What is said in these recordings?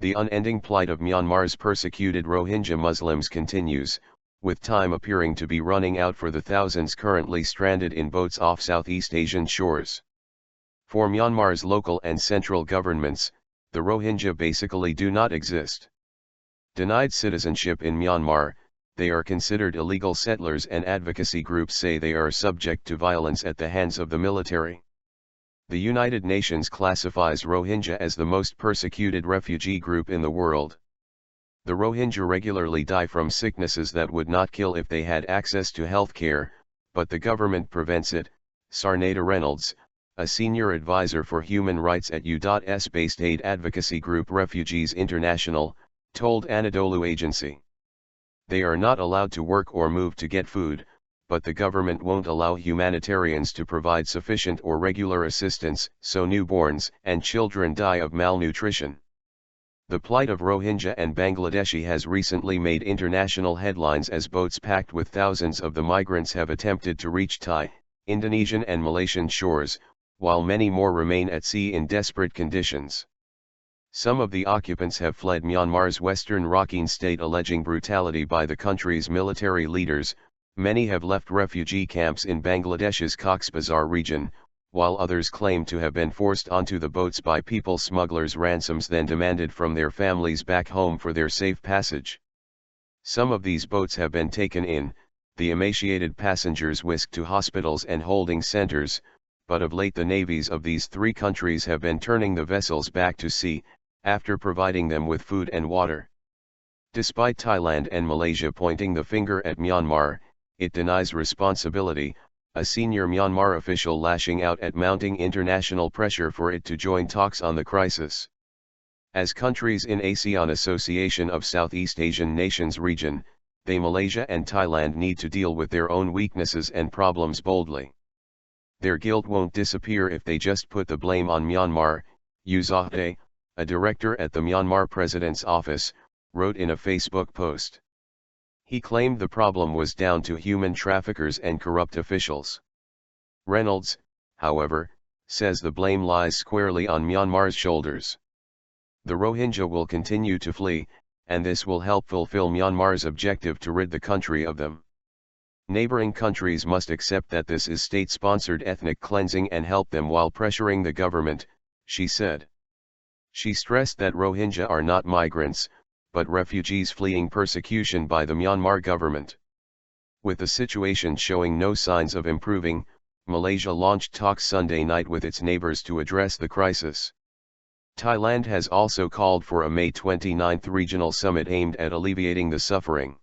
The unending plight of Myanmar's persecuted Rohingya Muslims continues, with time appearing to be running out for the thousands currently stranded in boats off Southeast Asian shores. For Myanmar's local and central governments, the Rohingya basically do not exist. Denied citizenship in Myanmar, they are considered illegal settlers, and advocacy groups say they are subject to violence at the hands of the military. The United Nations classifies Rohingya as the most persecuted refugee group in the world. The Rohingya regularly die from sicknesses that would not kill if they had access to health care, but the government prevents it. Sarnata Reynolds, a senior advisor for human rights at U.S.-based aid advocacy group Refugees International, told Anadolu Agency. They are not allowed to work or move to get food, but the government won't allow humanitarians to provide sufficient or regular assistance, so newborns and children die of malnutrition. The plight of Rohingya and Bangladeshi has recently made international headlines as boats packed with thousands of the migrants have attempted to reach Thai, Indonesian and Malaysian shores, while many more remain at sea in desperate conditions. Some of the occupants have fled Myanmar's western Rakhine state alleging brutality by the country's military leaders. Many have left refugee camps in Bangladesh's Cox's Bazar region, while others claim to have been forced onto the boats by people smugglers' ransoms then demanded from their families back home for their safe passage. Some of these boats have been taken in, the emaciated passengers whisked to hospitals and holding centers, but of late the navies of these three countries have been turning the vessels back to sea, after providing them with food and water. Despite Thailand and Malaysia pointing the finger at Myanmar, it denies responsibility, a senior Myanmar official lashing out at mounting international pressure for it to join talks on the crisis. As countries in ASEAN Association of Southeast Asian Nations region, they Malaysia and Thailand need to deal with their own weaknesses and problems boldly. Their guilt won't disappear if they just put the blame on Myanmar, Yu Zahde, a director at the Myanmar President's office, wrote in a Facebook post. He claimed the problem was down to human traffickers and corrupt officials. Reynolds, however, says the blame lies squarely on Myanmar's shoulders. The Rohingya will continue to flee, and this will help fulfill Myanmar's objective to rid the country of them. Neighboring countries must accept that this is state-sponsored ethnic cleansing and help them while pressuring the government, she said. She stressed that Rohingya are not migrants, but refugees fleeing persecution by the Myanmar government. With the situation showing no signs of improving, Malaysia launched talks Sunday night with its neighbors to address the crisis. Thailand has also called for a May 29 regional summit aimed at alleviating the suffering.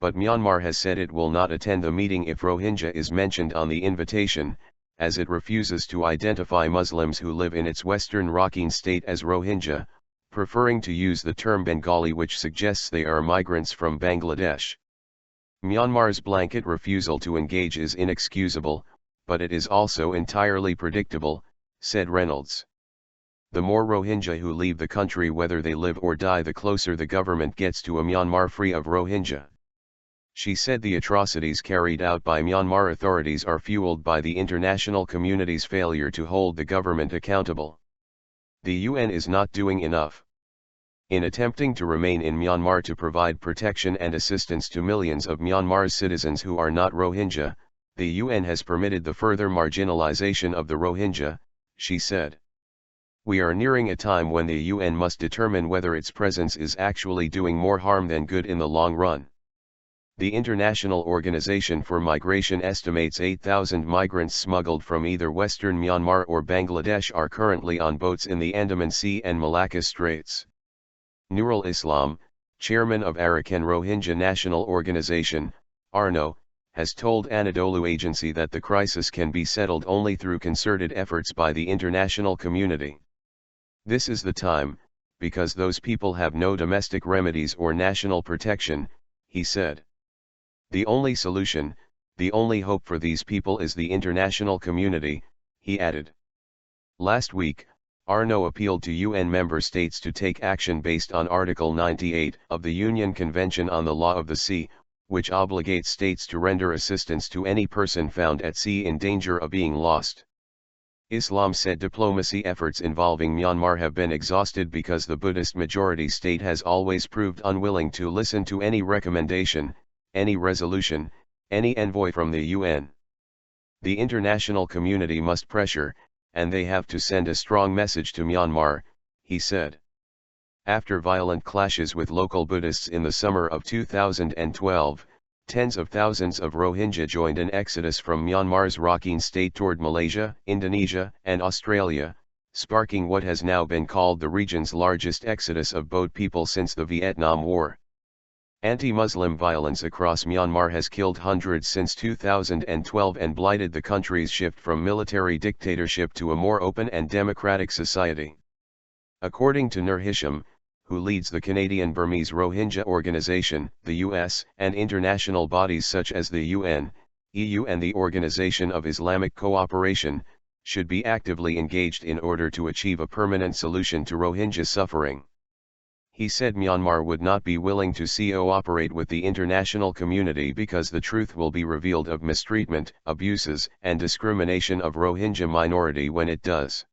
But Myanmar has said it will not attend the meeting if Rohingya is mentioned on the invitation, as it refuses to identify Muslims who live in its western Rakhine state as Rohingya, preferring to use the term Bengali, which suggests they are migrants from Bangladesh. Myanmar's blanket refusal to engage is inexcusable, but it is also entirely predictable, said Reynolds. The more Rohingya who leave the country, whether they live or die, the closer the government gets to a Myanmar free of Rohingya. She said the atrocities carried out by Myanmar authorities are fueled by the international community's failure to hold the government accountable. The UN is not doing enough. In attempting to remain in Myanmar to provide protection and assistance to millions of Myanmar's citizens who are not Rohingya, the UN has permitted the further marginalization of the Rohingya, she said. We are nearing a time when the UN must determine whether its presence is actually doing more harm than good in the long run. The International Organization for Migration estimates 8,000 migrants smuggled from either Western Myanmar or Bangladesh are currently on boats in the Andaman Sea and Malacca Straits. Nurul Islam, chairman of Arakan Rohingya National Organization, ARNO, has told Anadolu Agency that the crisis can be settled only through concerted efforts by the international community. This is the time, because those people have no domestic remedies or national protection, he said. The only solution, the only hope for these people is the international community, he added. Last week, ARNO appealed to UN member states to take action based on Article 98 of the UN Convention on the Law of the Sea, which obligates states to render assistance to any person found at sea in danger of being lost. Islam said diplomacy efforts involving Myanmar have been exhausted because the Buddhist majority state has always proved unwilling to listen to any recommendation, any resolution, any envoy from the UN. The international community must pressure, and they have to send a strong message to Myanmar, he said. After violent clashes with local Buddhists in the summer of 2012, tens of thousands of Rohingya joined an exodus from Myanmar's Rakhine state toward Malaysia, Indonesia, and Australia, sparking what has now been called the region's largest exodus of boat people since the Vietnam War. Anti-Muslim violence across Myanmar has killed hundreds since 2012 and blighted the country's shift from military dictatorship to a more open and democratic society. According to Nur Hisham, who leads the Canadian-Burmese Rohingya Organization, the US, and international bodies such as the UN, EU and the Organization of Islamic Cooperation, should be actively engaged in order to achieve a permanent solution to Rohingya suffering. He said Myanmar would not be willing to cooperate with the international community because the truth will be revealed of mistreatment, abuses, and discrimination of Rohingya minority when it does.